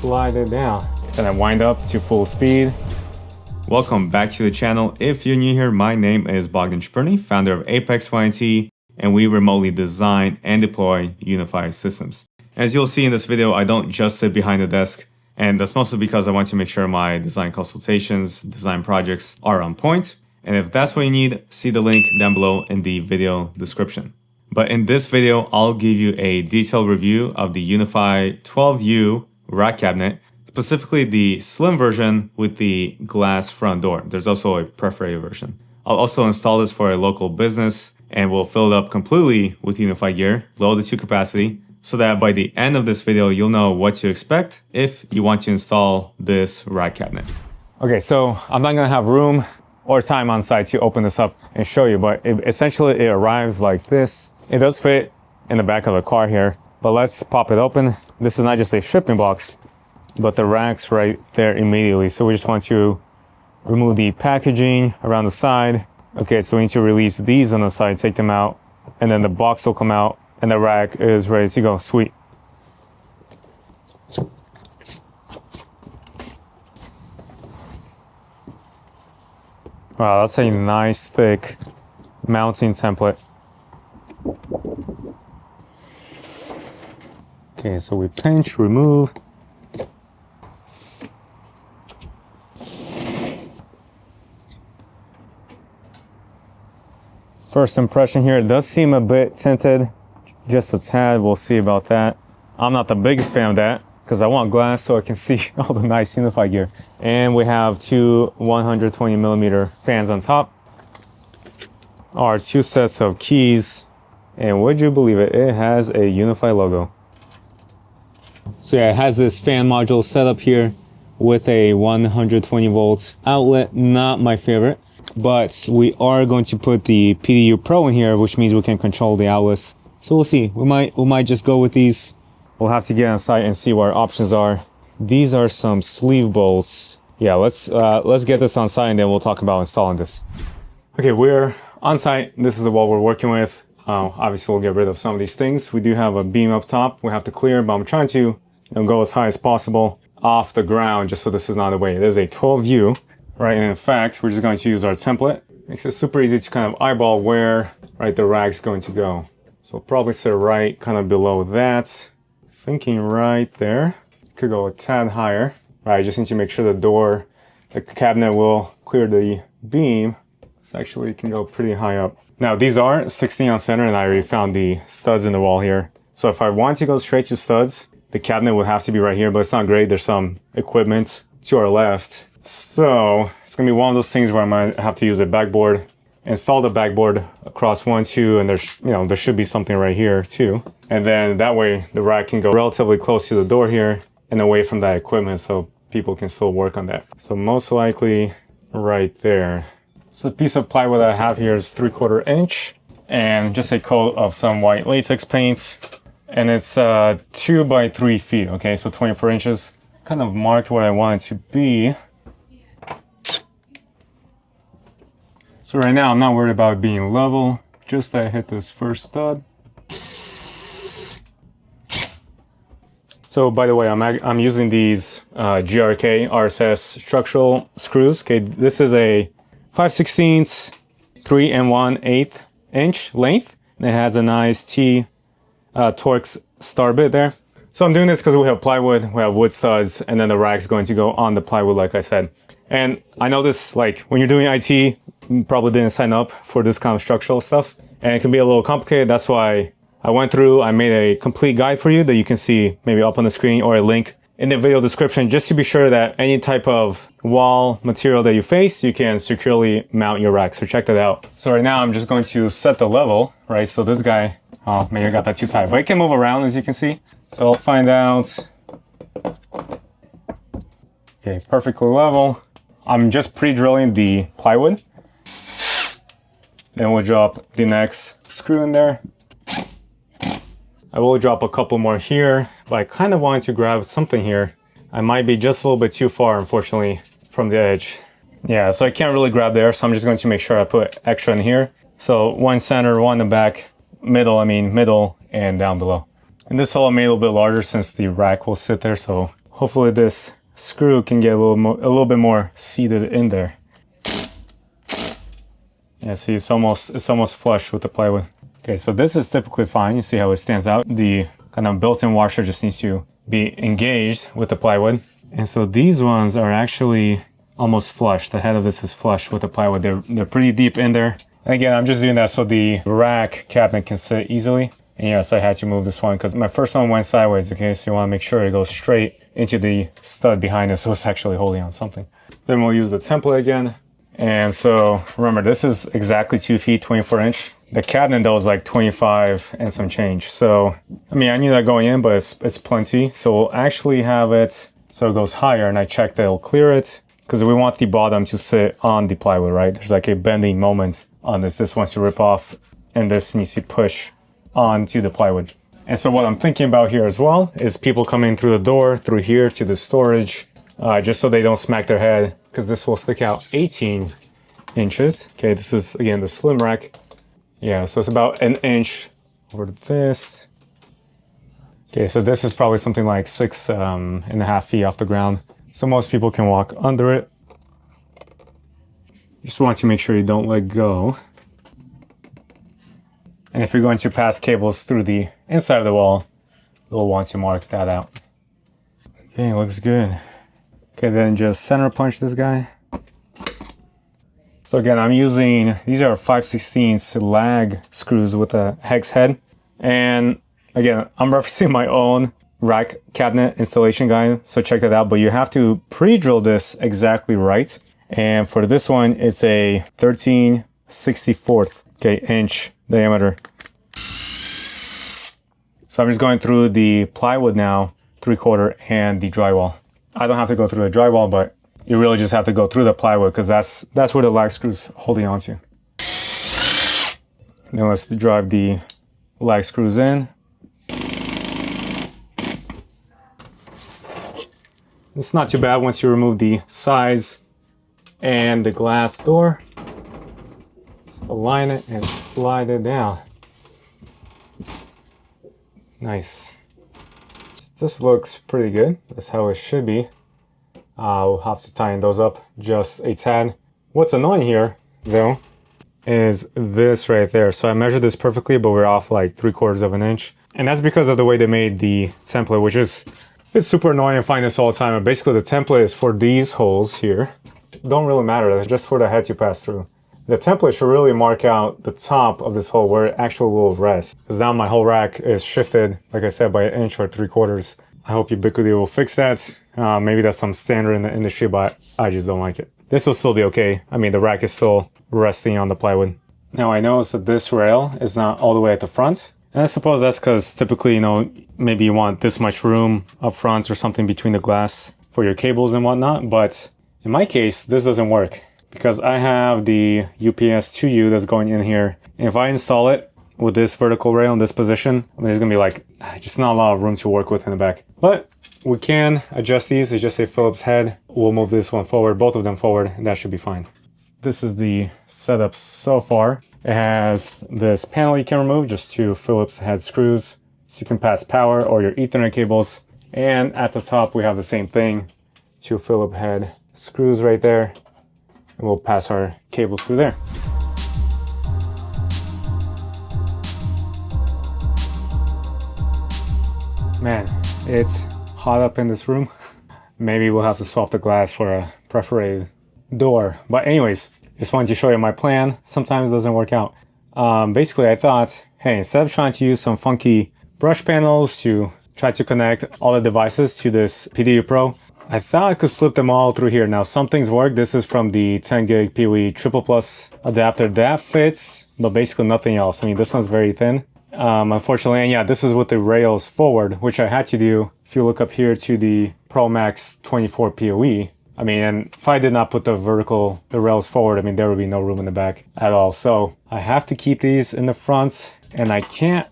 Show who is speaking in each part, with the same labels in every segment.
Speaker 1: slide it down. Then I wind up to full speed.
Speaker 2: Welcome back to the channel. If you're new here, my name is Bogdan Chperny, founder of Apex YT, and we remotely design and deploy UniFi systems. As you'll see in this video, I don't just sit behind the desk, and that's mostly because I want to make sure my design consultations, design projects are on point. And if that's what you need, see the link down below in the video description. But in this video, I'll give you a detailed review of the UniFi 12U rack cabinet, specifically the slim version with the glass front door. There's also a perforated version. I'll also install this for a local business and we'll fill it up completely with UniFi gear, load it to capacity, so that by the end of this video, you'll know what to expect if you want to install this rack cabinet.
Speaker 1: Okay, so I'm not gonna have room or time on site to open this up and show you, but essentially it arrives like this. It does fit in the back of the car here, but let's pop it open. This is not just a shipping box, but the rack's right there immediately. So we just want to remove the packaging around the side. Okay, so we need to release these on the side, take them out, and then the box will come out and the rack is ready to go. Sweet. Wow, that's a nice thick mounting template. Okay, so we pinch, remove. First impression here, it does seem a bit tinted, just a tad. We'll see about that. I'm not the biggest fan of that because I want glass so I can see all the nice UniFi gear. And we have two 120mm fans on top. Our two sets of keys. And would you believe it, it has a UniFi logo. So yeah, it has this fan module set up here with a 120 volt outlet. Not my favorite, but we are going to put the PDU Pro in here, which means we can control the outlets. So we'll see. We might just go with these. We'll have to get on site and see what our options are. These are some sleeve bolts. Yeah, let's get this on site and then we'll talk about installing this. Okay, we're on site. This is the wall we're working with. Obviously, we'll get rid of some of these things. We do have a beam up top we have to clear, but I'm trying to go as high as possible off the ground just so this is not in the way. It is a 12U, right? And in fact, we're just going to use our template. Makes it super easy to kind of eyeball where the rack's going to go. So we'll probably sit right kind of below that. Thinking right there. Could go a tad higher. Right, just need to make sure the cabinet will clear the beam. This actually can go pretty high up. Now these are 16 on center and I already found the studs in the wall here. So if I want to go straight to studs, the cabinet would have to be right here, but it's not great. There's some equipment to our left. So it's gonna be one of those things where I might have to use a backboard, install the backboard across 1, 2, and there should be something right here too. And then that way the rack can go relatively close to the door here and away from that equipment so people can still work on that. So most likely right there. So the piece of plywood I have here is 3/4 inch and just a coat of some white latex paint. And it's 2 by 3 feet, okay? So 24 inches. Kind of marked where I want it to be. So right now I'm not worried about it being level, just that I hit this first stud. So by the way, I'm using these GRK RSS structural screws. Okay, this is a 5/16 3 1/8 inch length. And it has a nice T Torx star bit there. So I'm doing this because we have plywood, we have wood studs, and then the rack's going to go on the plywood like I said. And I know this, like when you're doing IT, you probably didn't sign up for this kind of structural stuff. And it can be a little complicated. That's why I made a complete guide for you that you can see maybe up on the screen or a link in the video description, just to be sure that any type of wall material that you face, you can securely mount your rack. So check that out. So right now I'm just going to set the level, right? So this guy, oh, maybe I got that too tight, but it can move around as you can see. So I'll find out. Okay, perfectly level. I'm just pre-drilling the plywood. Then we'll drop the next screw in there. I will drop a couple more here, but I kind of wanted to grab something here. I might be just a little bit too far, unfortunately, from the edge. Yeah, so I can't really grab there, so I'm just going to make sure I put extra in here. So one center, one in the back, middle, and down below. And this hole I made a little bit larger since the rack will sit there, so hopefully this screw can get a little bit more seated in there. Yeah, see, it's almost flush with the plywood. Okay, so this is typically fine. You see how it stands out. The kind of built-in washer just needs to be engaged with the plywood. And so these ones are actually almost flush. The head of this is flush with the plywood. They're pretty deep in there. And again, I'm just doing that so the rack cabinet can sit easily. And yes, I had to move this one because my first one went sideways, okay? So you want to make sure it goes straight into the stud behind it so it's actually holding on something. Then we'll use the template again. And so remember, this is exactly 2 feet, 24 inch. The cabinet though is like 25 and some change. So, I mean, I knew that going in, but it's plenty. So we'll actually have it so it goes higher, and I check that it'll clear it because we want the bottom to sit on the plywood, right? There's like a bending moment on this. This wants to rip off and this needs to push onto the plywood. And so what I'm thinking about here as well is people coming through the door, through here to the storage, just so they don't smack their head, because this will stick out 18 inches. Okay, this is, again, the slim rack. Yeah, so it's about an inch over this. Okay, so this is probably something like 6.5 feet off the ground. So most people can walk under it. You just want to make sure you don't let go. And if you're going to pass cables through the inside of the wall, you'll want to mark that out. Okay, looks good. Okay, then just center punch this guy. So again, I'm using, these are 5/16 lag screws with a hex head. And again, I'm referencing my own rack cabinet installation guide, so check that out. But you have to pre-drill this exactly right. And for this one, it's a 13/64 inch diameter. So I'm just going through the plywood now, 3/4, and the drywall. I don't have to go through the drywall, but you really just have to go through the plywood because that's where the lag screw's holding onto. Then let's drive the lag screws in. It's not too bad once you remove the sides and the glass door. Just align it and slide it down. Nice. This looks pretty good. That's how it should be. We'll have to tighten those up just a tad. What's annoying here, though, is this right there. So I measured this perfectly, but we're off like 3/4 of an inch. And that's because of the way they made the template, which is, it's super annoying. I find this all the time. And basically the template is for these holes here. Don't really matter. That's just for the head to pass through. The template should really mark out the top of this hole where it actually will rest. Because now my whole rack is shifted, like I said, by an inch or 3/4. I hope Ubiquiti will fix that. Maybe that's some standard in the industry, but I just don't like it. This will still be okay. I mean, the rack is still resting on the plywood. Now I noticed that this rail is not all the way at the front. And I suppose that's because typically, you know, maybe you want this much room up front or something between the glass for your cables and whatnot. But in my case, this doesn't work because I have the UPS 2U that's going in here. And if I install it with this vertical rail in this position, I mean, there's gonna be like, just not a lot of room to work with in the back. But we can adjust these. It's just a Phillips head. We'll move this one forward, both of them forward, and that should be fine. This is the setup so far. It has this panel you can remove, just 2 Phillips head screws. So you can pass power or your Ethernet cables. And at the top, we have the same thing, 2 Phillips head screws right there. And we'll pass our cable through there. Man, it's hot up in this room. Maybe we'll have to swap the glass for a perforated door. But anyways, just wanted to show you my plan. Sometimes it doesn't work out. Basically, I thought, hey, instead of trying to use some funky brush panels to try to connect all the devices to this PDU Pro, I thought I could slip them all through here. Now, some things work. This is from the 10 gig PoE Triple Plus adapter. That fits, but basically nothing else. I mean, this one's very thin. Unfortunately, and yeah, this is with the rails forward, which I had to do. If you look up here to the Pro Max 24 PoE, I mean, and if I did not put the rails forward, I mean, there would be no room in the back at all. So I have to keep these in the front, and I can't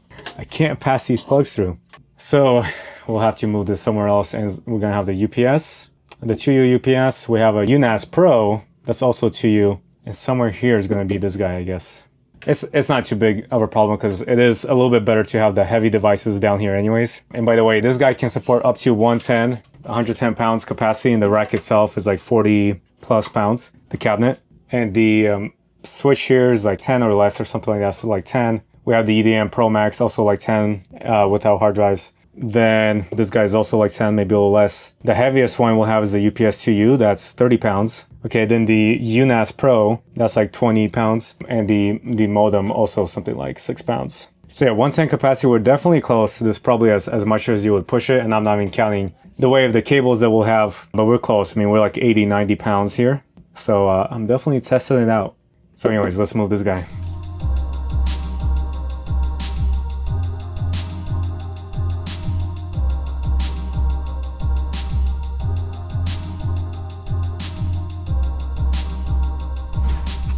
Speaker 1: pass these plugs through. So we'll have to move this somewhere else, and we're gonna have the UPS, the 2U UPS. We have a UNAS Pro that's also 2U, and somewhere here is gonna be this guy, I guess. It's not too big of a problem because it is a little bit better to have the heavy devices down here anyways. And by the way, this guy can support up to 110 110 pounds capacity, and the rack itself is like 40 plus pounds, the cabinet. And the switch here is like 10 or less or something like that, so like 10. We have the EDM Pro Max, also like 10 without hard drives. Then this guy is also like 10, maybe a little less. The heaviest one we'll have is the UPS-2U, that's 30 pounds. Okay, then the UNAS Pro, that's like 20 pounds. And the modem also something like 6 pounds. So yeah, 110 capacity, we're definitely close. This is probably as much as you would push it, and I'm not even counting the weight of the cables that we'll have, but we're close. I mean, we're like 80, 90 pounds here. So I'm definitely testing it out. So anyways, let's move this guy.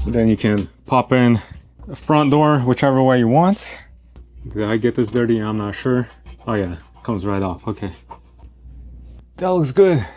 Speaker 1: Then you can pop in the front door whichever way you want. Did I get this dirty? I'm not sure. Oh yeah, comes right off. Okay. That looks good.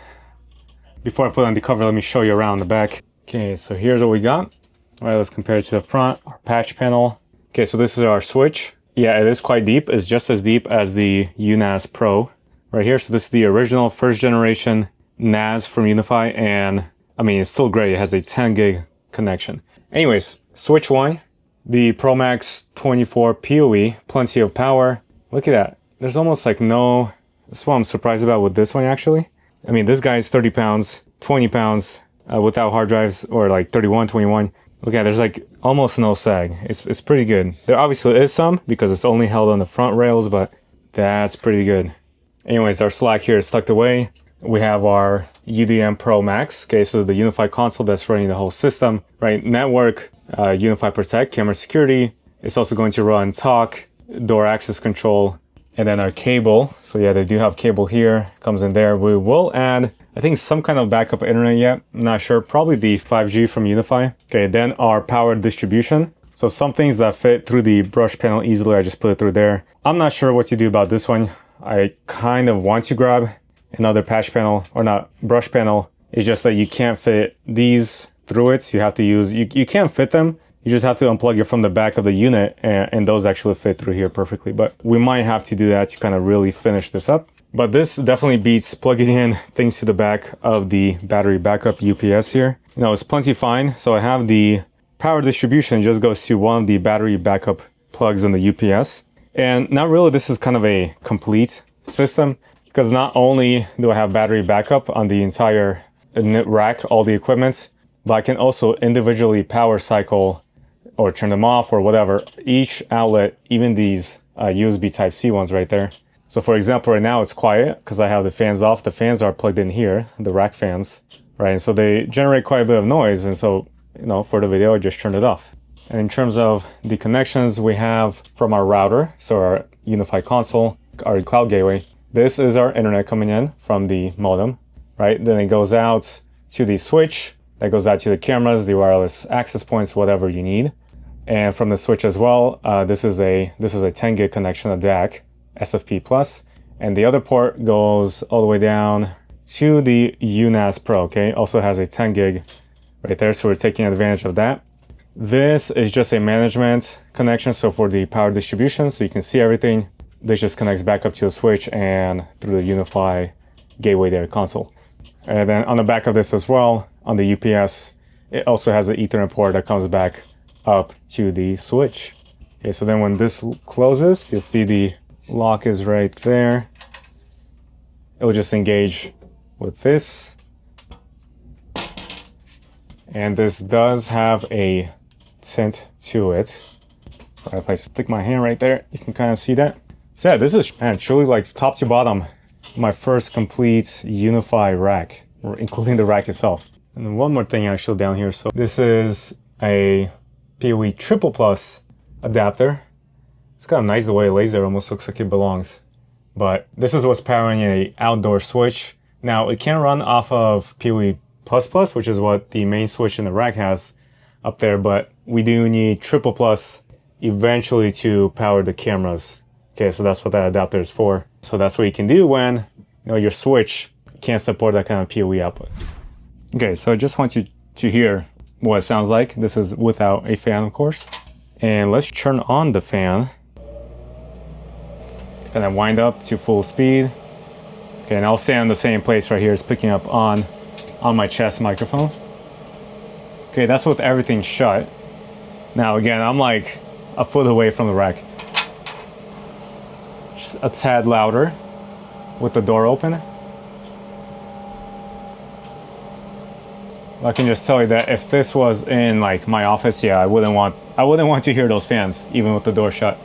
Speaker 1: Before I put on the cover, let me show you around the back. Okay, so here's what we got. All right, let's compare it to the front, our patch panel. Okay, so this is our switch. Yeah, it is quite deep. It's just as deep as the UNAS Pro right here. So this is the original first generation NAS from UniFi, and I mean, it's still great. It has a 10 gig connection. Anyways, switch one, the Pro Max 24 PoE, plenty of power. Look at that. There's almost like no, that's what I'm surprised about with this one actually. I mean, this guy is 30 pounds, 20 pounds without hard drives, or like 31, 21. Look at, there's like almost no sag. It's pretty good. There obviously is some because it's only held on the front rails, but that's pretty good. Anyways, our slack here is tucked away. We have our UDM Pro Max. Okay, so the UniFi console that's running the whole system, right? Network, UniFi Protect, camera security. It's also going to run talk, door access control, and then our cable. So yeah, they do have cable here, comes in there. We will add, I think, some kind of backup internet yet. I'm not sure, probably the 5G from UniFi. Okay, then our power distribution. So some things that fit through the brush panel easily, I just put it through there. I'm not sure what to do about this one. I kind of want to grab another patch panel, or not brush panel. It's just that you can't fit these through it. You have to use, you can't fit them. You just have to unplug it from the back of the unit, and those actually fit through here perfectly. But we might have to do that to kind of really finish this up. But this definitely beats plugging in things to the back of the battery backup UPS here. You know, it's plenty fine. So I have the power distribution just goes to one of the battery backup plugs in the UPS. And not really, this is kind of a complete system, because not only do I have battery backup on the entire rack, all the equipment, but I can also individually power cycle or turn them off or whatever, each outlet, even these USB Type-C ones right there. So for example, right now it's quiet because I have the fans off. The fans are plugged in here, the rack fans, right? And so they generate quite a bit of noise. And so, you know, for the video, I just turned it off. And in terms of the connections we have from our router, so our UniFi console, our cloud gateway, this is our internet coming in from the modem, right? Then it goes out to the switch, that goes out to the cameras, the wireless access points, whatever you need. And from the switch as well, this is a 10 gig connection, a DAC, SFP plus. And the other port goes all the way down to the UNAS Pro, okay? Also has a 10 gig right there, so we're taking advantage of that. This is just a management connection, so for the power distribution, so you can see everything. This just connects back up to the switch and through the UniFi gateway there, console. And then on the back of this as well, on the UPS, it also has an Ethernet port that comes back up to the switch. Okay, so then when this closes, you'll see the lock is right there. It'll just engage with this. And this does have a tint to it. If I stick my hand right there, you can kind of see that. So yeah, this is truly like top to bottom, my first complete UniFi rack, including the rack itself. And then one more thing actually down here. So this is a PoE triple plus adapter. It's kind of nice the way it lays there, almost looks like it belongs. But this is what's powering an outdoor switch. Now it can run off of PoE++, which is what the main switch in the rack has up there, but we do need triple plus eventually to power the cameras. Okay, so that's what that adapter is for. So that's what you can do when, you know, your switch can't support that kind of PoE output. Okay, so I just want you to hear what it sounds like. This is without a fan, of course. And let's turn on the fan. Kind of wind up to full speed. Okay, and I'll stay in the same place right here. It's picking up on my chest microphone. Okay, that's with everything shut. Now again, I'm like a foot away from the rack. Just a tad louder with the door open. I can just tell you that if this was in like my office, yeah, I wouldn't want to hear those fans even with the door shut.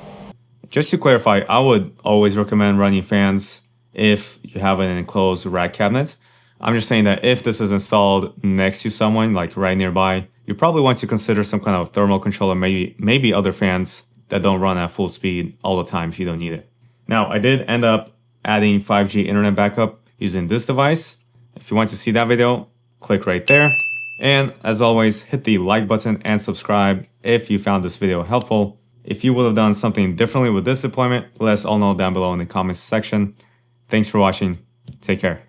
Speaker 2: Just to clarify, I would always recommend running fans if you have an enclosed rack cabinet. I'm just saying that if this is installed next to someone, like right nearby, you probably want to consider some kind of thermal controller, maybe other fans that don't run at full speed all the time if you don't need it. Now, I did end up adding 5G internet backup using this device. If you want to see that video, click right there. And as always, hit the like button and subscribe if you found this video helpful. If you would have done something differently with this deployment, let us all know down below in the comments section. Thanks for watching. Take care.